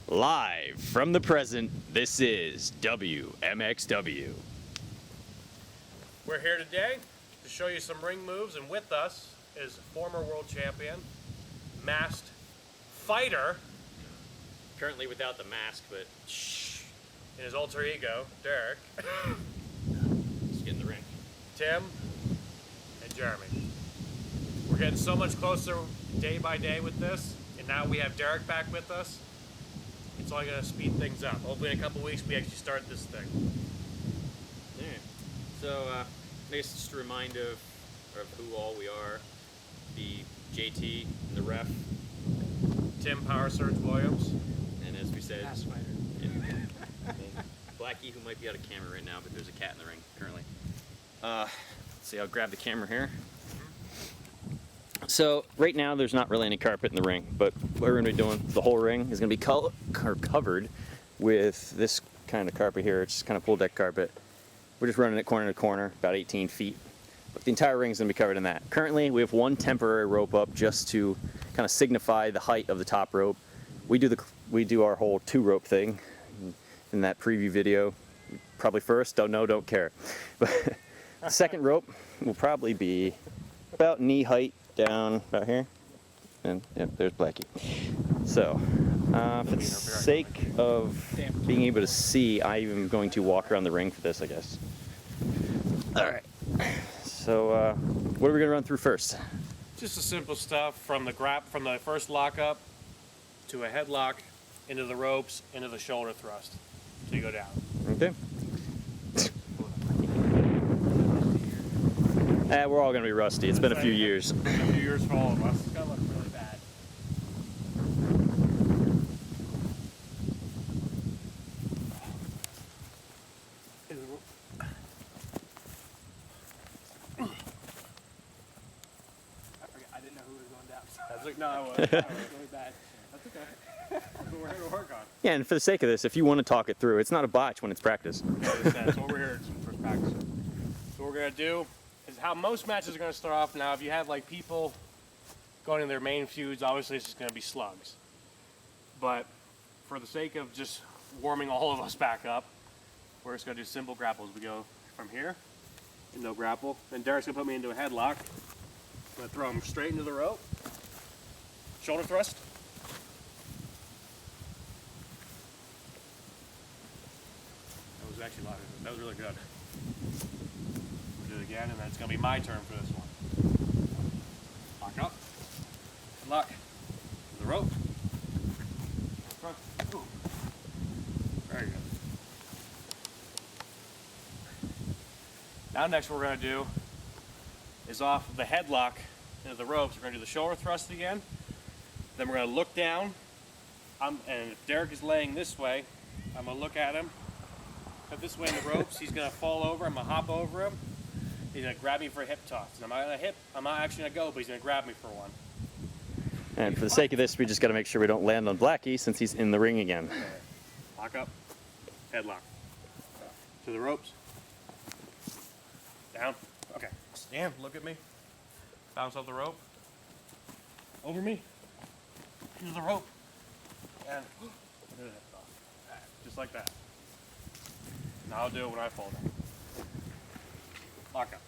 Live from the present, this is WMXW. We're here today to show you some ring moves, and with us is former world champion, masked fighter, Currently without the mask, but in his alter ego, Derek, let's get in the ring. Tim, and Jeremy. We're getting so much closer day by day with this, and now we have Derek back with us. It's only going to speed things up. Hopefully in a couple weeks we actually start this thing. Yeah. So, I guess just a reminder of who all we are. The JT and the ref. Tim Power Surge Williams. And as we said, Pass fighter. and Blackie, who might be out of camera right now, but there's a cat in the ring currently. Let's see, I'll grab the camera here. So right now there's not really any carpet in the ring, but what we're going to be doing, the whole ring is going to be covered with this kind of carpet here. It's just kind of full deck carpet. We're just running it corner to corner, about 18 feet. But the entire ring is going to be covered in that. Currently we have one temporary rope up just to kind of signify the height of the top rope. We do our whole 2-rope thing in that preview video. Probably first, don't know, don't care. But the second rope will probably be about knee height down about here, and yep, there's Blackie. So, for the sake of being able to see, I am going to walk around the ring for this, I guess. All right. So, what are we gonna run through first? Just the simple stuff from the first lockup to a headlock, into the ropes, into the shoulder thrust. So you go down. Okay. We're all gonna be rusty. It's been a few years. It's been a few years for all of us. It's gonna look really bad. I didn't know who was going down. That's like, no, I was. That was really bad. That's okay. That's what we're here to work on. Yeah, and for the sake of this, if you want to talk it through, it's not a botch when it's practice. That's what we're here for practice. So what we're gonna do is how most matches are gonna start off. Now, if you have like people going in their main feuds, obviously it's just gonna be slugs. But for the sake of just warming all of us back up, we're just gonna do simple grapples. We go from here, and no grapple. Then Derek's gonna put me into a headlock. I'm gonna throw him straight into the rope. Shoulder thrust. That was actually a lot. That was really good. We'll do it again, and then it's going to be my turn for this one. Lock up. Lock. The rope. Front. Ooh. Very good. Now next what we're going to do is off the headlock into the ropes. We're going to do the shoulder thrust again. Then we're going to look down. And if Derek is laying this way, I'm going to look at him. Put this way in the ropes. He's going to fall over. I'm going to hop over him. He's going to grab me for a hip toss. And I'm not actually going to go, but he's going to grab me for one. And for the sake of this, we just got to make sure we don't land on Blackie since he's in the ring again. Lock up. Headlock. To the ropes. Down. Okay. Stand. Look at me. Bounce off the rope. Over me. Into the rope. And just like that. Now I'll do it when I fall down. Lock up.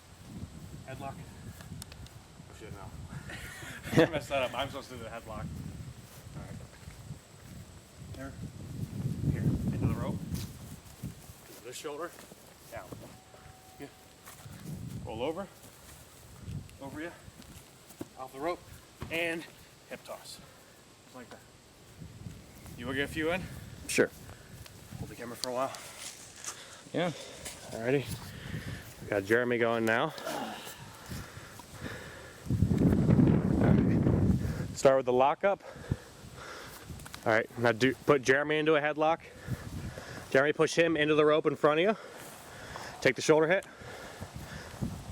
Headlock. Oh shit, no. I messed that up. I'm supposed to do the headlock. Alright. There. Here. Into the rope. Into this shoulder. Down. Yeah. Roll over. Over you. Off the rope. And hip toss. Just like that. You want to get a few in? Sure. Hold the camera for a while. Yeah. Alrighty. We got Jeremy going now. Start with the lockup. Alright, now put Jeremy into a headlock. Jeremy, push him into the rope in front of you. Take the shoulder hit.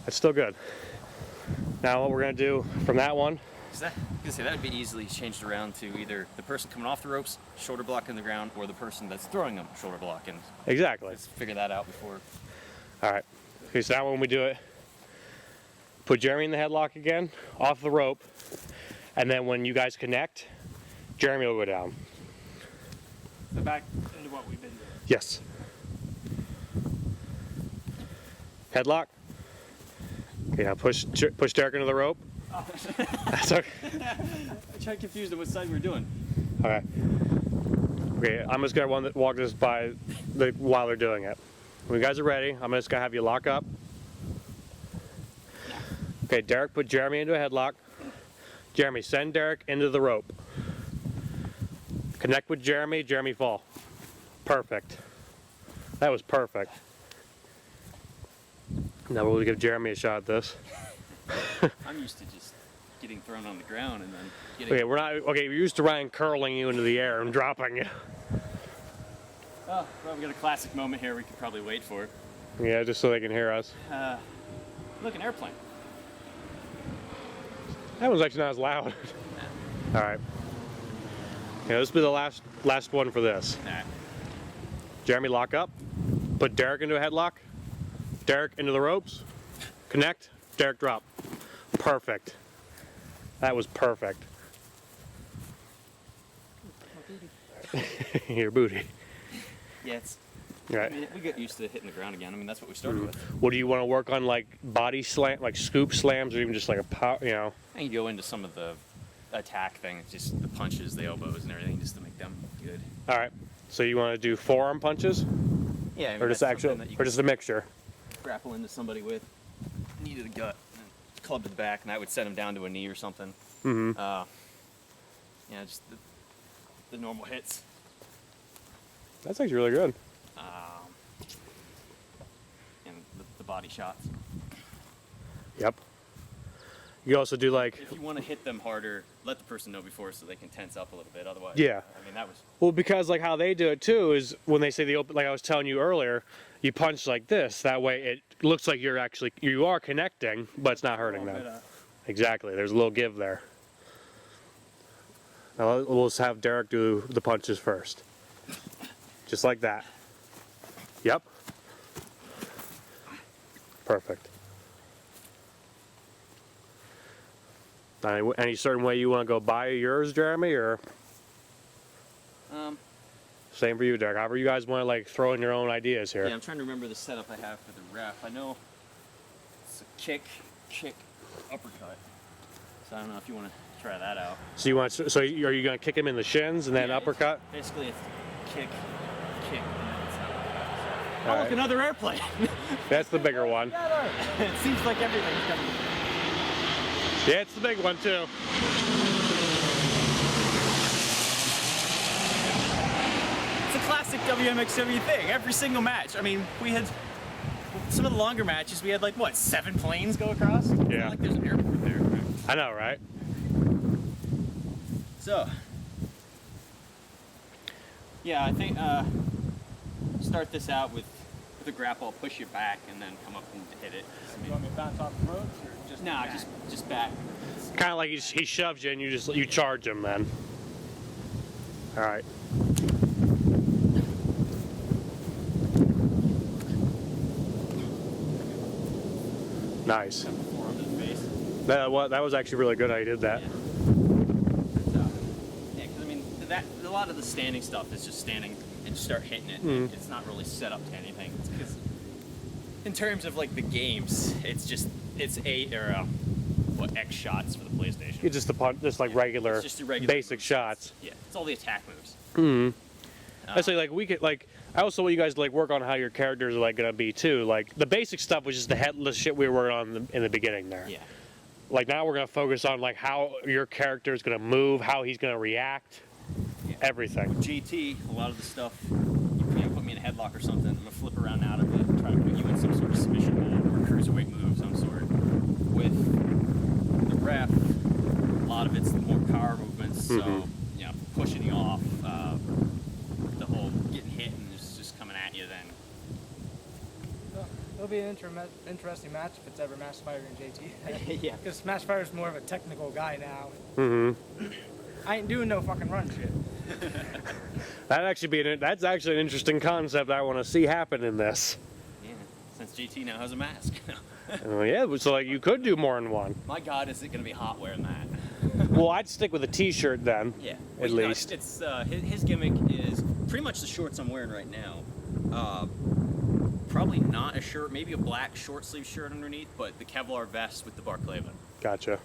That's still good. Now what we're going to do from that one. I was gonna say that would be easily changed around to either the person coming off the ropes, shoulder block in the ground, or the person that's throwing them shoulder block, and Exactly. let's figure that out before. All right. Okay, so now when we do it, put Jeremy in the headlock again, off the rope, and then when you guys connect, Jeremy will go down. So back into what we've been doing. Yes. Headlock. Okay, now push Derek into the rope. Oh. That's okay. I tried confused on what side we were doing. Okay. Okay, I'm just gonna walk this by while they're doing it. When you guys are ready, I'm just gonna have you lock up. Okay, Derek, put Jeremy into a headlock. Jeremy, send Derek into the rope. Connect with Jeremy, Jeremy fall. Perfect. That was perfect. Now we'll give Jeremy a shot at this. I'm used to just getting thrown on the ground and then getting. Okay, we're used to Ryan curling you into the air and dropping you. Oh, well, we got a classic moment here we could probably wait for. Yeah, just so they can hear us. Look, an airplane. That one's actually not as loud. All right. Yeah, this will be the last one for this. Nah. Jeremy, lock up. Put Derek into a headlock. Derek into the ropes. Connect. Derek drop. Perfect. That was perfect. Your booty. Yeah, it's. Right. I mean, we get used to hitting the ground again. I mean, that's what we started with. What do you want to work on, like body slam, like scoop slams, or even just like a power, you know? I can go into some of the attack things, just the punches, the elbows, and everything, just to make them good. All right. So you want to do forearm punches, Yeah, I mean, or just that's actual, something that you or just a mixture? can grapple into somebody with. Knee to the gut, and club to the back, and that would send him down to a knee or something. Mm-hmm. Yeah, just the normal hits. That's actually really good. And the body shots. Yep. You also do like, If you want to hit them harder, let the person know before so they can tense up a little bit. Otherwise, Yeah. I mean, that was. well, because like how they do it too is when they say the open, like I was telling you earlier, you punch like this. That way it looks like you are connecting, but it's not hurting them. Exactly. There's a little give there. Now we'll just have Derek do the punches first. Just like that. Yep. Perfect. Any certain way you want to go by yours, Jeremy, or same for you, Derek? However you guys want to like throw in your own ideas here. Yeah, I'm trying to remember the setup I have for the ref. I know it's a kick, uppercut. So I don't know if you want to try that out. So are you going to kick him in the shins and then Yeah, uppercut? Basically, it's kick, and then it's uppercut. All Oh, look, right. another airplane. That's the bigger one. It seems like everything's coming. Yeah, it's the big one too. It's a classic WMXW thing. Every single match. I mean, we had some of the longer matches. We had like what, 7 planes go across? It's Yeah. not like there's an airport there. I know, right? So, yeah, I think start this out with a grapple. I'll push you back and then come up and hit it. You want me to bounce off the ropes or just? Nah, back? just back. Kind of like he shoves you and you charge him then. All right. Nice. Forearm to the face. That was actually really good how you did that. Yeah. Yeah, because I mean, a lot of the standing stuff is just standing and just start hitting it. Mm. It's not really set up to anything. It's 'cause in terms of like the games, it's X shots for the PlayStation. It's just the punch, just like regular, It's just your regular basic moves. shots. Yeah, it's all the attack moves. I say like we could like. I also want you guys to like work on how your characters are like gonna be too. Like the basic stuff was just the headless shit we were working on in the beginning there. Yeah. Like now we're gonna focus on like how your character is gonna move, how he's gonna react, Yeah. everything. GT, a lot of the stuff, you put me in a headlock or something, I'm gonna flip around out of it, try to put you in some sort of submission hold or cruiserweight move of some sort. With the ref, a lot of it's more power movements, so you know, pushing you off, the whole getting hit and just coming at you then. Well, it'll be an interesting match if it's ever Smashfire and JT. Yeah. Because Smashfire's more of a technical guy now. Mm-hmm. I ain't doing no fucking run shit. That's actually an interesting concept I want to see happen in this. Yeah, since GT now has a mask. Yeah, so like you could do more than one. My God, is it gonna be hot wearing that? Well, I'd stick with a T-shirt then. Yeah, At you know, least. it's his gimmick is pretty much the shorts I'm wearing right now. Probably not a shirt, maybe a black short sleeve shirt underneath, but the Kevlar vest with the Barclava. Gotcha.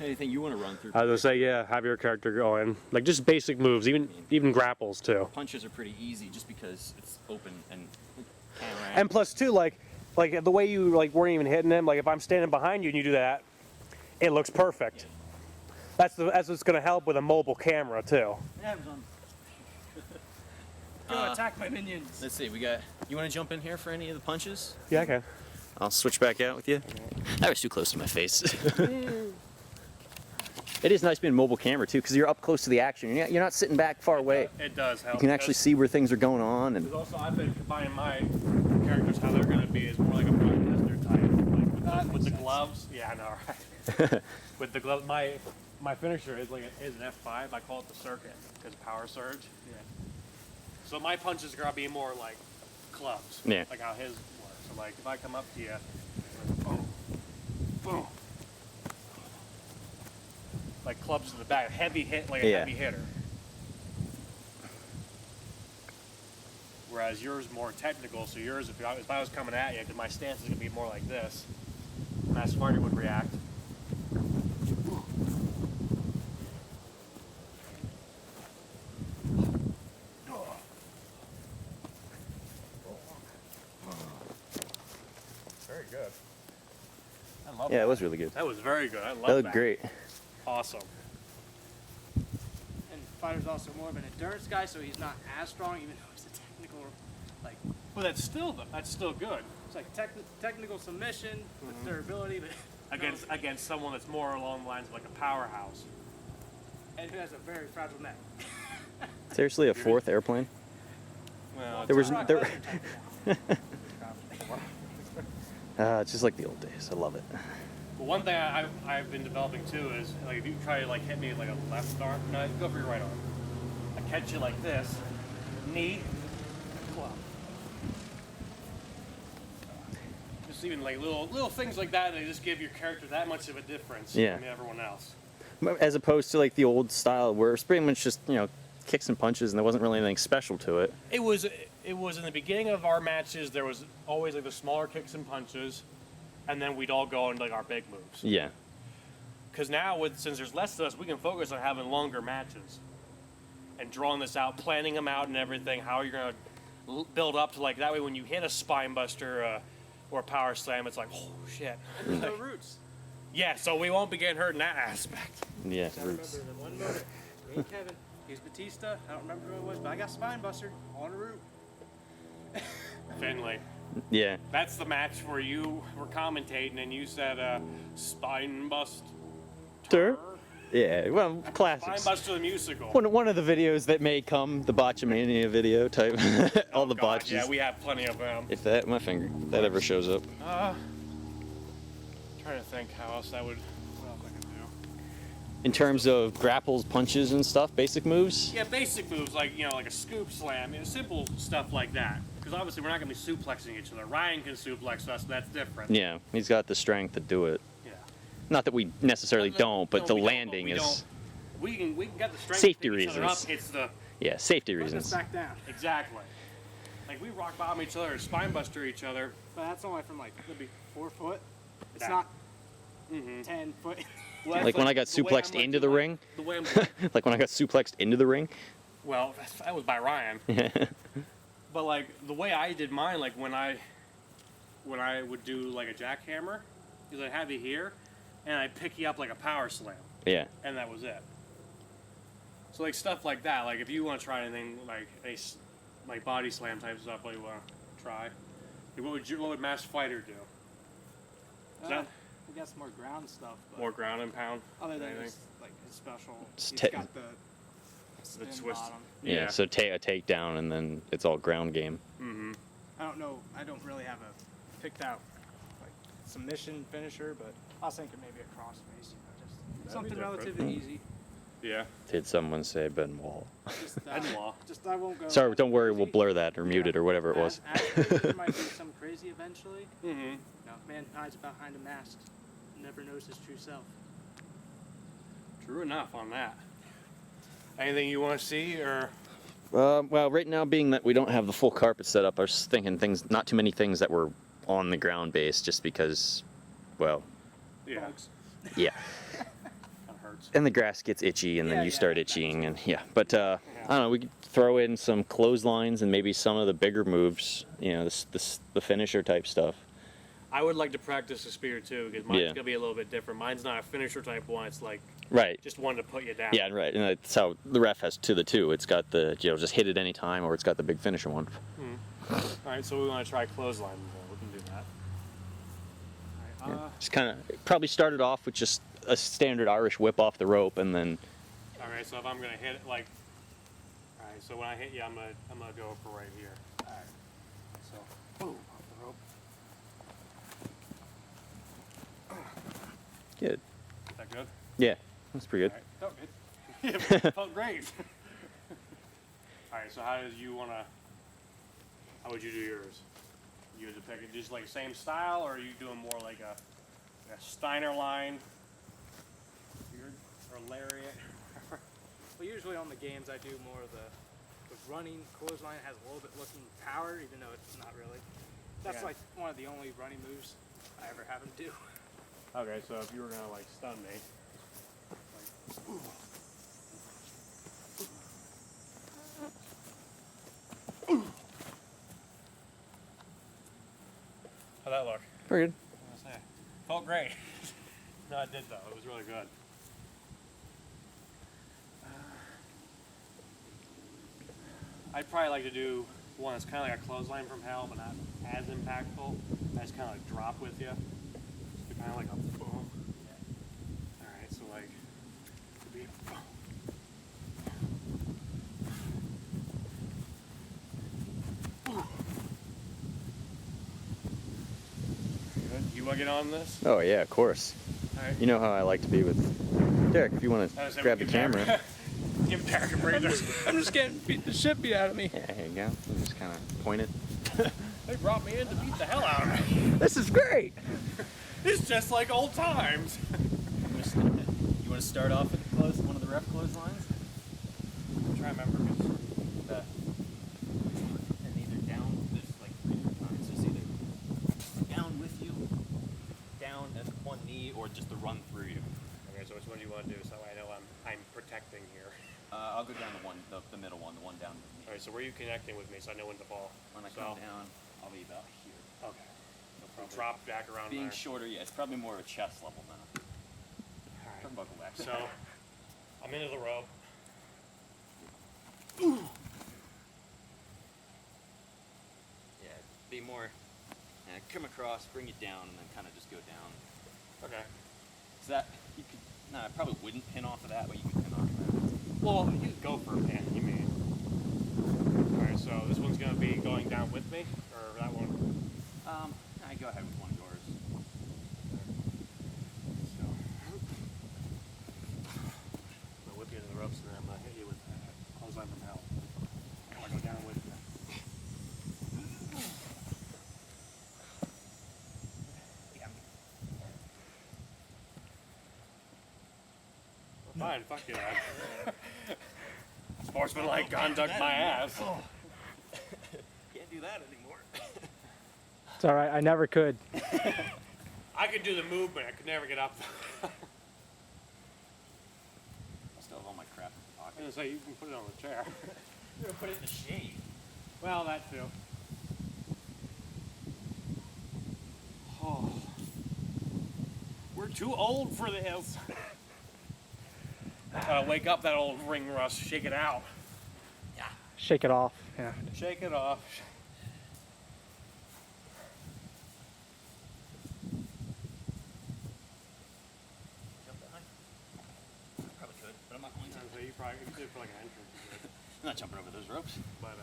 Anything you want to run through? I was gonna say, yeah, have your character go in. Like just basic moves, even grapples too. Punches are pretty easy just because it's open and camera. And plus too, like the way you like weren't even hitting him. Like if I'm standing behind you and you do that, it looks perfect. That's what's gonna help with a mobile camera too. Go attack my minions. Let's see, we got. You want to jump in here for any of the punches? Yeah, I can. I'll switch back out with you. That was too close to my face. It is nice being a mobile camera too, because you're up close to the action. You're not sitting back far away. It does help. You can actually see where things are going on. And Also, I've been combining my characters how they're gonna be is more like a broadcaster type, like with the gloves. Yeah, I know, right? With the gloves, my finisher is an F5. I call it the circuit because power surge. Yeah. So my punches are gonna be more like clubs. Yeah. Like how his was. So like if I come up to you, boom, boom. Like clubs to the back, heavy hit, like a heavy hitter. Whereas yours is more technical, so yours, if I was coming at you, because my stance is going to be more like this, Mass Fighter would react. Very good. I love yeah, that. it was really good. That was very good. I love that. That looked great. Awesome. And Fighter's also more of an endurance guy, so he's not as strong, even though he's a technical, like, But that's still good. it's like technical submission with durability, but Against someone that's more along the lines of like a powerhouse. and who has a very fragile neck. Seriously, a fourth airplane? Well, There was Brock there. Lesnar type guy. It's just like the old days. I love it. But one thing I've been developing too is like if you try to like hit me with like a left arm, no, go for your right arm. I catch you like this, knee, club. Just even like little things like that, they just give your character that much of a difference Yeah. from everyone else. As opposed to like the old style where it's pretty much just, kicks and punches and there wasn't really anything special to it. It was in the beginning of our matches. There was always like the smaller kicks and punches, and then we'd all go into like our big moves. Yeah. Because now, since there's less of us, we can focus on having longer matches and drawing this out, planning them out and everything. How you're gonna build up to like that way when you hit a spine buster or a power slam, it's like, oh shit. And there's no roots. Yeah, so we won't be getting hurt in that aspect. Yeah. I remember the one moment, me and Kevin, he was Batista, I don't remember who it was, but I got spine bustered on a root. Finley, Yeah. that's the match where you were commentating and you said spine bust. Yeah. Well, Spine classics. Buster the musical. One of the videos that may come, the Botchamania video type. All the God, botches. Yeah, we have plenty of them. If that, my finger, if that ever shows up. Trying to think how else I would. What else I can do? In terms of grapples, punches, and stuff, basic moves. Yeah, basic moves like like a scoop slam, simple stuff like that. Because obviously we're not going to be suplexing each other. Ryan can suplex us, that's different. Yeah, he's got the strength to do it. Yeah. Not that we necessarily don't, but the we don't, landing but we is. don't. We can get the strength Safety to pick each other reasons. Up. It's the Yeah, safety Put us reasons. back down. exactly. Like we rock bottom each other, spine buster each other. But that's only from like, maybe 4 foot. It's That- not Mm-hmm. 10 foot. Well, Like when I got suplexed into the ring. The way I'm, Like when I got suplexed into the ring. well, that was by Ryan. But like the way I did mine, like when I would do like a jackhammer, because I'd have you here, and I'd pick you up like a power slam, Yeah. and that was it. So like stuff like that, like if you want to try anything like like body slam type stuff, what you want to try, like, what would Mass Fighter do? Is that We got some more ground stuff. But more ground and pound? Other than anything? his, like his special, Just he's ta- got the spin twist. bottom. Yeah. So a takedown and then it's all ground game. Mm-hmm. I don't know. I don't really have a picked out like submission finisher, but I was thinking maybe a crossface. Just something different. relatively easy. Yeah. Did someone say Benoit? Just, Benoit. just I won't go. Sorry, don't worry. We'll crazy. blur that or mute it or whatever it was. Actually, there might be some crazy eventually. Mm-hmm. No, man hides behind a mask. Never knows his true self. True enough on that. Anything you want to see, or Well, right now, being that we don't have the full carpet set up, I was thinking not too many things that were on the ground base, just because, well, yeah, yeah. kind of hurts. And the grass gets itchy, and then Yeah, you yeah, start that itching, and yeah. But I don't know. We could throw in some clotheslines and maybe some of the bigger moves. You know, the finisher type stuff. I would like to practice the spear too, because mine's Yeah. gonna be a little bit different. Mine's not a finisher type one. It's like Right. just one to put you down. Yeah, right. And that's how the ref has the two. It's got the just hit it any time, or it's got the big finisher one. All right, so we want to try clothesline. We can do that. All right, Just kind of probably started off with just a standard Irish whip off the rope, and then all right. So if I'm gonna hit it, like, all right. So when I hit you, I'm gonna go for right here. All right. So boom, off the rope. good. Is that good? Yeah, that's pretty good. All right. Felt good. Yeah, felt great. All right. So how would you do yours? You would pick it just like same style, or are you doing more like a Steiner line, or lariat? Well, usually on the games I do more of the running clothesline. It has a little bit looking power, even though it's not really. That's Yeah. like one of the only running moves I ever have him do. Okay, so if you were gonna like stun me, like, how'd that look? Pretty good. Felt great. No, it did though. It was really good. I'd probably like to do one that's kind of like a clothesline from hell, but not as impactful. I just kind of like drop with you. So kind of like a boom. All right, so like, it'd be a boom. Good. You want to get on this? Oh yeah, of course. All right. You know how I like to be with Derek. If you want I to was saying grab the give Derek- camera. Give Derek a breather. I'm just getting the shit beat out of me. Yeah, here you go. You just kind of point it. They brought me in to beat the hell out of me. This is great. It's just like old times. You want to start off with one of the ref clotheslines? I'm trying to remember. And either down, there's like 3 different times. It's either down with you, down at one knee, or just the run through you. Okay, so which one do you want to do so I know I'm protecting here? I'll go down the middle one, the one down. All right, so where are you connecting with me so I know when to fall? When I So- come down, I'll be about here. Okay. So drop back around Being there. shorter, yeah, it's probably more of a chest level now. All right. Buckle back. So I'm into the rope. Yeah, be more. Come across, bring it down, and then kind of just go down. Okay. So that you could. No, I probably wouldn't pin off of that, but you could pin off of that. Well, you go for a pin, you mean. All right, so this one's going to be going down with me, or that one? I go ahead with one of yours. So, I'll whip you into the ropes and then I'm going to hit you with clothesline from hell. I go down with you. Well, fine, fuck you, man. Sportsmanlike conduct my ass. Can't do that anymore. It's all right. I never could. I could do the movement, I could never get up. I still have all my crap in the I pocket. was gonna say, you can put it on the chair. You're gonna put it in the shade. Well, that too. Oh. We're too old for this. Gotta wake up that old ring rust, shake it out. Shake it off. Yeah. Shake it off. Jump behind. Probably could, but I'm not going to. So you probably you did for like an entrance, you did. I'm not jumping over those ropes. But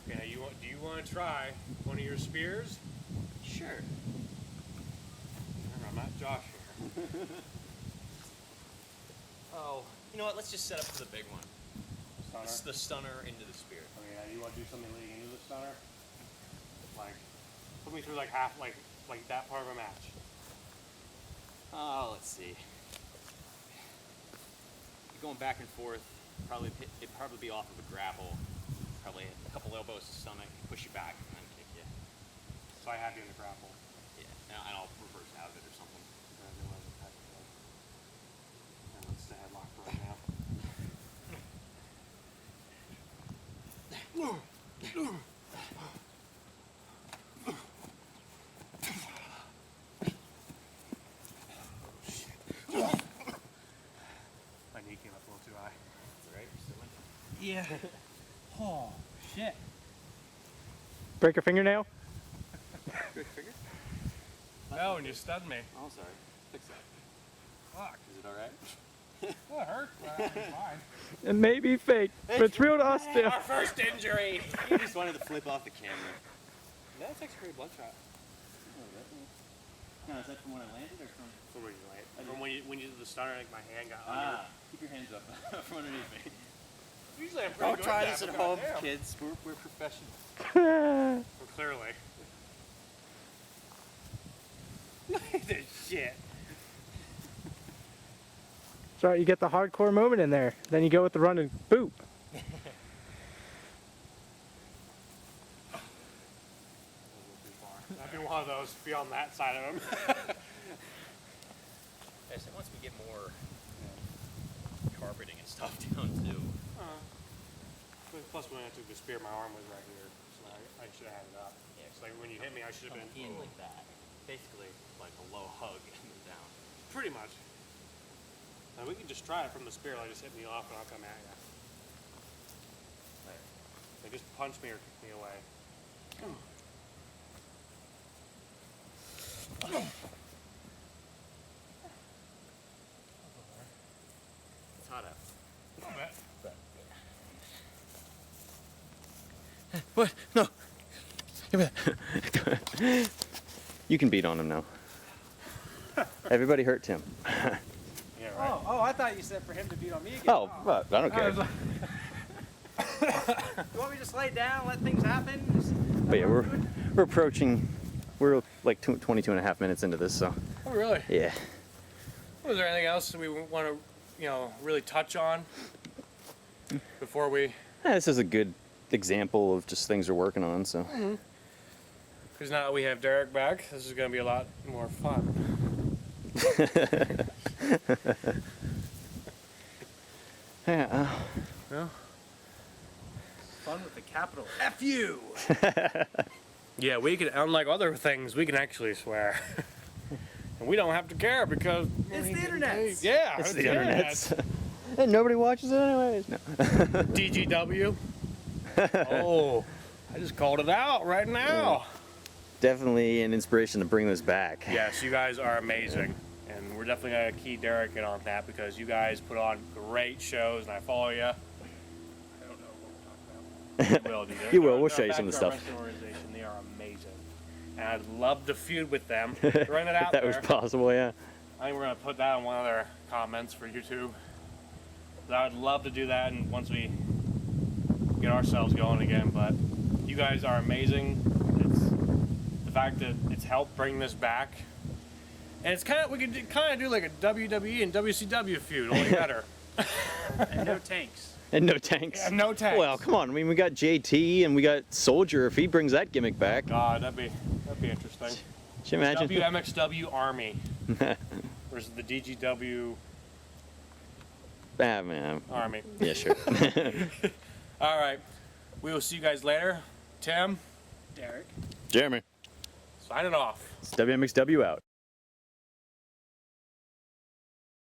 yeah, do you want to try one of your spears? Sure. Remember, I'm not Josh here. Oh, you know what? Let's just set up for the big one. Stunner. It's the stunner into the spear. Okay, yeah, you want to do something leading into the stunner? Like, put me through like half, like that part of a match. Oh, let's see. You're going back and forth. It'd probably be off of a grapple, probably a couple elbows to stomach, push you back, and then kick you. So I have you in the grapple. Yeah, and I'll reverse out of it or something. And let's the headlock for right now. My knee came up a little too high. That's alright, you're still in. Yeah. Oh, shit. Break your fingernail? Good figure? No, and you stunned me. Oh, sorry. Fix that. Fuck. Is it alright? Well, it hurt, but I'm fine. It may be fake, but it's real to us still. Our first injury. You just wanted to flip off the camera. That's actually a bloodshot. No, is that from when I landed or from? From where you lay. From when you did the stunner, like my hand got under. Keep your hands up from underneath me. Usually I'm pretty Don't good try at this that, at but home, goddamn. kids. We're professionals. Well, clearly. Look at this shit. That's right, you get the hardcore moment in there. Then you go with the run and boop. I'd be one of those, be on that side of him. Yeah, so once we get more carpeting and stuff down too. Plus when I took the spear, my arm was right here, so I should have had it up. Yeah, It's like when you hit me, I should have Come been in like that. Basically, like a low hug and then down. pretty much. Now we can just try it from the spear, like just hit me off and I'll come at you. Right. Like just punch me or kick me away. It's hot out. What? No. Give me that. You can beat on him now. Everybody hurt Tim. Yeah, right. Oh, I thought you said for him to beat on me again. Oh, well, I don't I care. was like, you want me to just lay down, let things happen? Just- But yeah, we're approaching. We're like 22 and a half minutes into this, so Oh, really? yeah. Was there anything else that we want to, really touch on before we? This is a good example of just things we're working on. So Because now that we have Derek back, this is going to be a lot more fun. yeah. Yeah. Fun with the capital F you. Yeah, we can, unlike other things, we can actually swear. And we don't have to care because It's the internet. Yeah, It's the internet. And nobody watches it anyways. No. DGW. Oh, I just called it out right now. Definitely an inspiration to bring this back. Yes, you guys are amazing. And we're definitely going to key Derek in on that because you guys put on great shows and I follow you. I don't know what we're talking about. You will, dude. You will. We'll show you Back some of the to our stuff. wrestling organization. They are amazing. And I'd love to feud with them. Throwing it out If that there. was possible, yeah. I think we're going to put that on one of their comments for YouTube. But I would love to do that and once we get ourselves going again. But you guys are amazing. It's the fact that it's helped bring this back. And it's kind of, we could kind of do like a WWE and WCW feud, only better. And no tanks. And no tanks. Yeah, no tanks. Well, come on. I mean, we got JT and we got Soldier. If he brings that gimmick back, God, that'd be interesting. can you imagine? WMXW Army versus the DGW Ah, man. Army. Yeah, sure. All right, we will see you guys later. Tim, Derek. Jeremy. signing off. It's WMXW out.